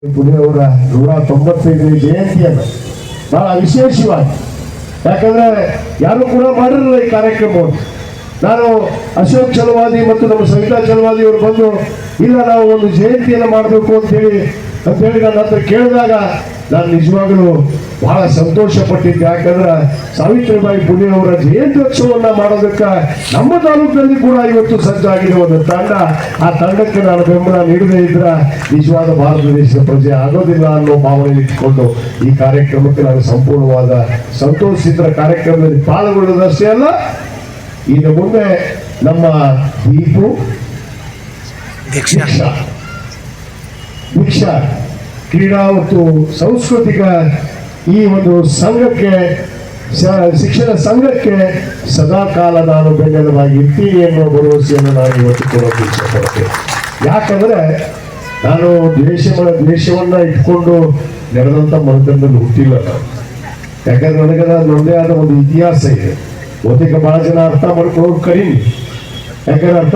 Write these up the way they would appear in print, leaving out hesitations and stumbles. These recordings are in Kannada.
ಪುಣಿಯವರ 195ನೇ ಜಯಂತಿಯನ್ನು ಬಹಳ ವಿಶೇಷವಾಗಿ, ಯಾಕಂದ್ರೆ ಯಾರು ಕೂಡ ಮಾಡಿರಲಿಲ್ಲ ಈ ಕಾರ್ಯಕ್ರಮವನ್ನು. ನಾನು ಅಶೋಕ್ ಚಲವಾದಿ ಮತ್ತು ನಮ್ಮ ಸವಿತಾ ಚಲವಾದಿ ಅವರು ಬಂದು ಇಲ್ಲ ನಾವು ಒಂದು ಜಯಂತಿಯನ್ನು ಮಾಡಬೇಕು ಅಂತೇಳಿ ನನ್ನ ಹತ್ರ ಕೇಳಿದಾಗ ನಾನು ನಿಜವಾಗಲೂ ಬಹಳ ಸಂತೋಷ ಪಟ್ಟಿದ್ದೆ. ಯಾಕಂದ್ರೆ ಸಾವಿತ್ರಿಬಾಯಿ ಪುಲೆ ಅವರ ಜಯಂತ್ಯೋತ್ಸವನ್ನ ಮಾಡೋದಕ್ಕೆ ನಮ್ಮ ತಾಲೂಕಿನಲ್ಲಿ ಕೂಡ ಇವತ್ತು ಸಜ್ಜಾಗಿದೆ ಒಂದು ತಂಡ. ಆ ತಂಡಕ್ಕೆ ನಾನು ಬೆಂಬಲ ನೀಡದೇ ಇದ್ರೆ ನಿಜವಾದ ಭಾರತ ದೇಶದ ಪ್ರಜೆ ಆಗೋದಿಲ್ಲ ಅನ್ನೋ ಭಾವನೆ ಇಟ್ಕೊಂಡು ಈ ಕಾರ್ಯಕ್ರಮಕ್ಕೆ ನಾನು ಸಂಪೂರ್ಣವಾದ ಸಂತೋಷಿತರ ಕಾರ್ಯಕ್ರಮದಲ್ಲಿ ಪಾಲ್ಗೊಳ್ಳೋದಷ್ಟೇ ಅಲ್ಲ, ಇನ್ನು ಮುಂದೆ ನಮ್ಮ ದೀಪು ದೀಕ್ಷಾ ಕ್ರೀಡಾ ಮತ್ತು ಸಾಂಸ್ಕೃತಿಕ ಈ ಒಂದು ಸಂಘಕ್ಕೆ, ಶಿಕ್ಷಣ ಸಂಘಕ್ಕೆ ಸದಾ ಕಾಲ ನಾನು ಬೆಂಬಲವಾಗಿ ಇರ್ತೀನಿ ಎನ್ನುವ ಭರವಸೆಯನ್ನು ನಾನು ಇವತ್ತು ಕೊಡೋಕೆ ಇಷ್ಟಪಡ್ತೇನೆ. ಯಾಕಂದ್ರೆ ನಾನು ದ್ವೇಷವನ್ನ ಇಟ್ಕೊಂಡು ನಡೆದಂತ ಮನದಲ್ಲಿ ಹುಟ್ಟಿಲ್ಲ ನಾನು. ಯಾಕಂದ್ರೆ ನನಗೆ ನನ್ನದೇ ಆದ ಒಂದು ಇತಿಹಾಸ ಇದೆ. ಬಹುತೇಕ ಬಹಳ ಜನ ಅರ್ಥ ಮಾಡ್ಕೊಳ್ಳೋರು ಕರೀನಿ, ಯಾಕಂದ್ರೆ ಅರ್ಥ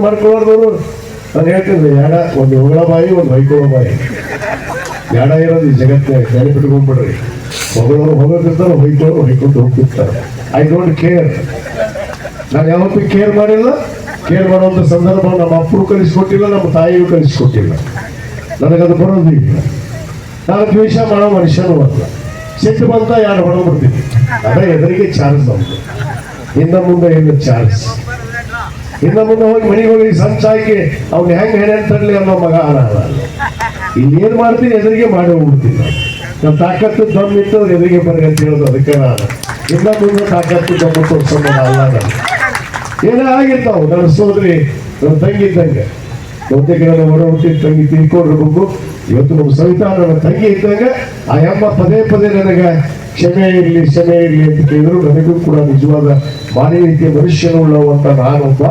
ಮಾಡ್ಕೊಳ್ಳೋರು ನಾನು ಹೇಳ್ತಿದ್ದೆ ಯಾಡ ಒಂದು ಹೊಗಳ ಬಾಯಿ ಒಂದು ಹೊಯ್ಕೊಳ್ಳೋ ಬಾಯಿ ಯಾಡ ಇರೋದು ಈ ಜಗತ್ತಿನ ನೆನಪಿಟ್ಕೊಂಡ್ಬಿಡ್ರಿ. ಹೊಗಳವರು ಹೊಗೋದಿರ್ತಾರೆ, ಹೊಯ್ಕೊಂಡು ಹೋಗ್ತಿರ್ತಾರೆ. I don't care. ನಾನು ಯಾವತ್ತೂ ಕೇರ್ ಮಾಡಿಲ್ಲ. ಕೇರ್ ಮಾಡುವಂಥ ಸಂದರ್ಭ ನಮ್ಮ ಅಪ್ಪರು ಕಲಿಸ್ಕೊಟ್ಟಿಲ್ಲ, ನಮ್ಮ ತಾಯಿಯೂ ಕಲಿಸ್ಕೊಟ್ಟಿಲ್ಲ. ನನಗದು ಬರೋದಿಲ್ಲ. ನಾನು ದ್ವೇಷ ಮಾಡೋ ಮನುಷ್ಯನೂ ಅಲ್ಲ. ಸಿಟ್ಟು ಬಂತ ಯಾರು ಹೊಡೋಗ್ಬಿಡ್ತೀನಿ. ಅದೇ ಎದುರಿಗೆ ಚಾರ್ಜ್ ಬಂತು, ಇನ್ನು ಮುಂದೆ ಏನು ಚಾರ್ಜ್, ಇನ್ನು ಮುಂದೆ ಹೋಗಿ ಮನೆಗೆ ಹೋಗಿ ಸಂಚ ಹಾಕಿ ಅವ್ನು ಹೆಂಗೆ ಹೆಣೆಂತರ್ಲಿ ಅನ್ನೋ ಮಗ ಅಲ್ಲ. ಇಲ್ಲಿ ಏನ್ ಮಾಡ್ತೀನಿ ಎದುರಿಗೆ ಮಾಡಿ ಹೋಗ್ಬಿಡ್ತೀನಿ. ನಮ್ಮ ತಾಕತ್ತು ದಮ್ಮಿತ್ತು ಎದುರಿಗೆ ಬರ್ರಿ ಅಂತ ಹೇಳೋದು. ಅದಕ್ಕೆ ನಾನು ಇನ್ನ ಮುಂದೆ ತಾಕತ್ತು ದಮ್ಮು ತೋರ್ಸೋಣ ಅಲ್ಲ. ನಾನು ಏನೇ ಆಗಿರ್ತಾವು. ನನ್ನ ಸೋದರಿ ನನ್ನ ತಂಗಿ ಇದ್ದಂಗೆ, ಬಹುತೇಕ ನನ್ನ ಹೊರ ಹುಟ್ಟಿದ ತಂಗಿ ತಿಳ್ಕೊಂಡಿರ್ಬೇಕು. ಇವತ್ತು ನಮ್ಮ ಸವಿತಾ ನನ್ನ ತಂಗಿ ಇದ್ದಂಗೆ ಆ ಅಮ್ಮ ಪದೇ ಪದೇ ನನಗೆ ಕ್ಷಮೆ ಇರಲಿ ಅಂತ ಕೇಳಿದ್ರು. ನನಗೂ ಕೂಡ ನಿಜವಾದ ಮಾನವೀಯತೆಯ ಮನುಷ್ಯನುಳ್ಳವಂತ ನಾನೊಬ್ಬ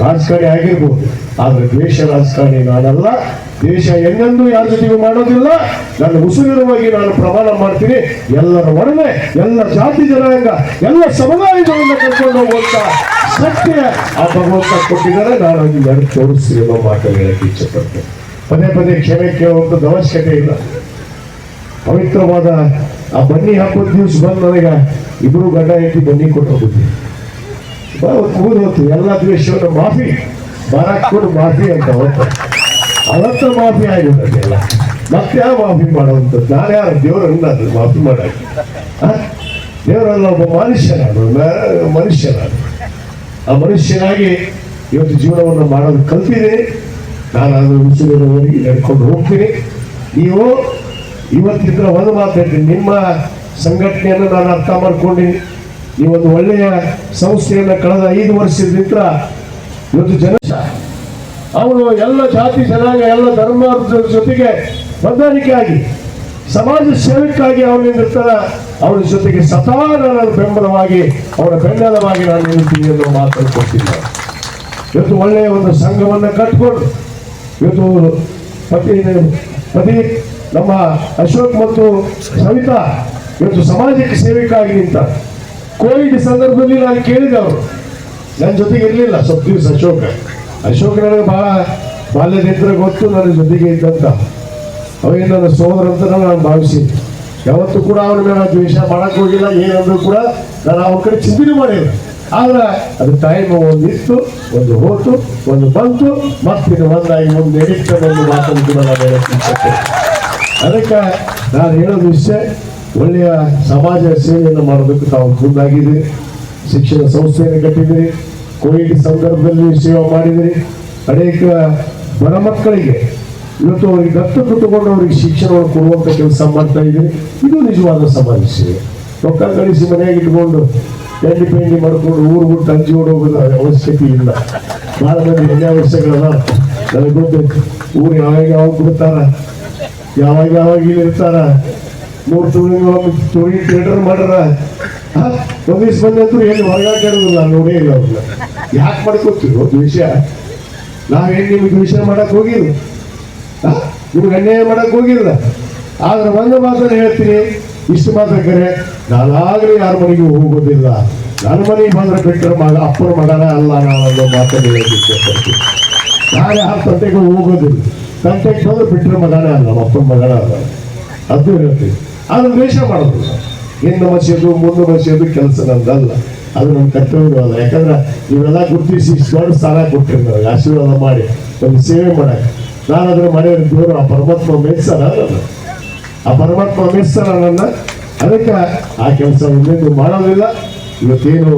ರಾಜಕಾರಣಿ ಆಗಿರ್ಬೋದು, ಆದ್ರೆ ದ್ವೇಷ ರಾಜಕಾರಣಿ ನಾನಲ್ಲ. ದೇಶ ಎಂದೆಂದೂ ಯಾರ ಜೊತೆಗೂ ಮಾಡೋದಿಲ್ಲ. ನನ್ನ ಉಸಿರಿರುವಾಗಿ ನಾನು ಪ್ರಮಾಣ ಮಾಡ್ತೀನಿ, ಎಲ್ಲರ ಒಡನೆ ಎಲ್ಲ ಜಾತಿ ಜನಾಂಗ ಎಲ್ಲ ಸಮುದಾಯಗಳನ್ನು ಕರ್ಕೊಂಡು ಹೋಗುವಂತ ಶಕ್ತಿ ಆ ಭಗವಂತ ಕೊಟ್ಟಿದ್ದಾರೆ. ನಾನು ಅಲ್ಲಿ ನಡೆದು ತೋರಿಸ್ತೀನಿ ಅನ್ನೋ ಮಾತನ್ನು ಹೇಳಕ್ಕೆ ಇಚ್ಛೆಪಡ್ತೇನೆ. ಪದೇ ಪದೇ ಕ್ಷಮೆ ಕೇಳುವಂಥದ್ದು ಅವಶ್ಯಕತೆ ಇಲ್ಲ. ಪವಿತ್ರವಾದ ಆ ಬನ್ನಿ ಹಬ್ಬದ ದಿವಸ ಬಂದು ನನಗೆ ಇಬ್ರು ಗಂಡ ಹೆಂಡತಿ ಬನ್ನಿ ಕೊಟ್ಟು ಹೋಗ್ತೀನಿ. ಮುಗಿದು ಹೋಗ್ತು ಎಲ್ಲ ದ್ವೇಷವನ್ನು ಮಾಫಿ ಬಾರಾಕ್ಕೊಂಡು ಮಾಫಿ ಅಂತ ಅವತ್ತ ಮಾಫಿ ಆಗಿಬಿಟ್ಟದೆ ಎಲ್ಲ. ಮತ್ತೆ ಯಾವ ಮಾಫಿ ಮಾಡುವಂಥದ್ದು? ನಾನು ಯಾರು ದೇವರನ್ನ ಅದು ಮಾಫಿ ಮಾಡಾಕಿ? ದೇವರಲ್ಲ, ಒಬ್ಬ ಮನುಷ್ಯನಾನು. ಆ ಮನುಷ್ಯನಾಗಿ ಇವತ್ತು ಜೀವನವನ್ನು ಮಾಡೋದು ಕಲ್ತಿದ್ದೀನಿ. ನಾನು ಅದರ ಉಸಿರಿನವರೆಗೆ ನಡ್ಕೊಂಡು ಹೋಗ್ತೀನಿ. ನೀವು ಇವತ್ತಿದ್ರೆ ಒಂದು ಮಾತಾಡ್ತೀನಿ, ನಿಮ್ಮ ಸಂಘಟನೆಯನ್ನು ನಾನು ಅರ್ಥ ಮಾಡ್ಕೊಂಡಿನಿ. ನೀವೊಂದು ಒಳ್ಳೆಯ ಸಂಸ್ಥೆಯನ್ನು ಕಳೆದ 5 ವರ್ಷದಿಂದ ಇವತ್ತು ಅವನು ಎಲ್ಲ ಜಾತಿ ಜನಾಂಗ ಎಲ್ಲ ಧರ್ಮದ ಜೊತೆಗೆ ಹೊಂದಾಣಿಕೆ ಆಗಿ ಸಮಾಜ ಸೇವಕ್ಕಾಗಿ ಅವನಿರ್ತಾರ. ಅವನ ಜೊತೆಗೆ ಸದಾ ನನ್ನ ಬೆಂಬಲವಾಗಿ ಅವನ ಬೆಂಬಲವಾಗಿ ನಾನು ನಿಲ್ತೀನಿ ಅನ್ನೋ ಮಾತನ್ನು ಕೊಡ್ತೀನಿ. ಇವತ್ತು ಒಳ್ಳೆಯ ಒಂದು ಸಂಘವನ್ನು ಕಟ್ಕೊಂಡು ಇವತ್ತು ಪತಿ ನಮ್ಮ ಅಶೋಕ್ ಮತ್ತು ಸವಿತಾ ಇವತ್ತು ಸಮಾಜಕ್ಕೆ ಸೇವೆಗಾಗಿ ನಿಂತ. ಕೋವಿಡ್ ಸಂದರ್ಭದಲ್ಲಿ ನಾನು ಕೇಳಿದೆ, ಅವರು ನನ್ನ ಜೊತೆಗೆ ಇರಲಿಲ್ಲ ಸ್ವಲ್ಪ ದಿವಸ. ಅಶೋಕ್ ನನಗೆ ಬಹಳ ಬಾಲ್ಯದಿಂದ ಗೊತ್ತು, ನನ್ನ ಜೊತೆಗೆ ಇದ್ದಂತ. ಅವೇನು ನನ್ನ ಸೋದರ ಅಂತ ನಾನು ಭಾವಿಸಿದ್ದೆ. ಯಾವತ್ತೂ ಕೂಡ ಅವನ ಮೇಲೆ ದ್ವೇಷ ಮಾಡಕ್ ಹೋಗಿಲ್ಲ. ಏನಂದ್ರೂ ಕೂಡ ನಾನು ಅವ್ರ ಕಡೆ ಚಿಂತನೆ ಮಾಡಿಲ್ಲ. ಆದ್ರೆ ಅದು ಟೈಮ್ ಒಂದು ಇತ್ತು, ಒಂದು ಹೋತು, ಒಂದು ಬಂತು, ಮತ್ತಿನ್ನು ಒಂದಾಗಿ ಒಂದು ನಡೀತಾ ಒಂದು ಮಾತನ್ನು ಕೂಡ ನಾನು ಹೇಳಕ್ಕೆ. ಅದಕ್ಕೆ ನಾನು ಹೇಳೋದು ವಿಷಯ, ಒಳ್ಳೆಯ ಸಮಾಜ ಸೇವೆಯನ್ನು ಮಾಡೋದಕ್ಕೆ ತಾವು ಮುಂದಾಗಿದ್ದೀರಿ. ಶಿಕ್ಷಣ ಸಂಸ್ಥೆಯನ್ನು ಕಟ್ಟಿದ್ದೀರಿ. ಕೋವಿಡ್ ಸಂದರ್ಭದಲ್ಲಿ ಸೇವೆ ಮಾಡಿದಿರಿ. ಅನೇಕ ಬಡ ಮಕ್ಕಳಿಗೆ ಇವತ್ತು ಅವರಿಗೆ ದತ್ತು ತಗೊಂಡು ಅವರಿಗೆ ಶಿಕ್ಷಣವನ್ನು ಕೊಡುವಂತ ಕೆಲಸ ಮಾಡ್ತಾ ಇದ್ದೀರಿ. ಇದು ನಿಜವಾದ ಸಮಾಜ ಸೇವೆ. ರೊಕ್ಕ ಗಳಿಸಿ ಮನೆಯಾಗಿ ಇಟ್ಕೊಂಡು ಪೆಂಡಿ ಮಾಡ್ಕೊಂಡು ಊರು ಬಿಟ್ಟು ಅಂಜಿ ಓಡೋಗೋದು ಅವಶ್ಯಕತೆ ಇಲ್ಲ. ಬಹಳ ಮಂದಿ ಅನ್ಯಾವಶ್ಯಗಳಲ್ಲ. ನನಗೆ ಗೊತ್ತು, ಊರು ಯಾವಾಗ ಬಿಡ್ತಾರ, ಯಾವಾಗ ಇರ್ತಾರ. 3 ತಿಂಗಳು ಥಿಯೇಟರ್ ಮಾಡ್ರ ಒಂದಿವ್ಸ ಬಂದಂತೂ ಏನು ಹೊರಗಾಕಿರೋದಿಲ್ಲ. ನೋಡೇ ಇಲ್ಲ ಅವ್ರನ್ನ. ಯಾಕೆ ಮಾಡ್ಕೊತೀವಿ ಒಂದು ವಿಷಯ? ನಾವೇನು ನಿಮಗೆ ವಿಷಯ ಮಾಡಕ್ ಹೋಗಿಲ್ಲ, ನಿಮ್ಗೆ ಅನ್ಯಾಯ ಮಾಡಕ್ ಹೋಗಿಲ್ಲ. ಆದ್ರೆ ಒಂದು ಮಾತನ್ನು ಹೇಳ್ತೀನಿ, ಇಷ್ಟು ಮಾತ್ರ ಕರೆ, ನಾನಾಗಲೇ ಯಾರ ಮನೆಗೂ ಹೋಗೋದಿಲ್ಲ. ನನ್ನ ಮನೆಗೆ ಬಂದ್ರೆ ಬಿಟ್ಟರೆ ಅಪ್ಪನ ಮಗನ ಅಲ್ಲ. ನಾನೊಂದು ಮಾತನ್ನು ಹೇಳಕ್ಕೆ ಇಷ್ಟಪಡ್ತೀನಿ. ನಾನು ಯಾರ ತಂಟೆಗೂ ಹೋಗೋದಿಲ್ಲ. ಕಂಟೆಕ್ಟ್ ಬಂದ್ರೆ ಬಿಟ್ಟರೆ ಮಗನೇ ಅಲ್ಲ, ನಮ್ಮ ಅಪ್ಪನ ಮಗನೇ ಅಲ್ಲ, ಅದು ಹೇಳ್ತೀವಿ. ಆದ್ರೆ ದ್ವೇಷ ಮಾಡೋದಿಲ್ಲ. ಹಿಂದೆ ಮಸೀದು ಮುಂದೆ ಮಸೀದು ಕೆಲಸ ನಮ್ದಲ್ಲ, ಅದು ನಮ್ಮ ಕರ್ತವ್ಯ ಅಲ್ಲ. ಯಾಕಂದ್ರೆ ಇವೆಲ್ಲ ಗುರುತಿಸಿ ದೊಡ್ಡ ಸ್ಥಾನ ಕೊಟ್ಟಿರಿ ನನಗೆ, ಆಶೀರ್ವಾದ ಮಾಡಿ ಒಂದು ಸೇವೆ ಮಾಡಕ್ಕೆ. ನಾನು ಅದರ ಮನೆಯ ದೇವರು ಆ ಪರಮಾತ್ಮ ಮೆಚ್ಚಾರ, ಆ ಪರಮಾತ್ಮ ಮೆಚ್ಚಾರ ನನ್ನ. ಅದಕ್ಕೆ ಆ ಕೆಲಸ ಮಾಡೋದಿಲ್ಲ. ಇವತ್ತೇನು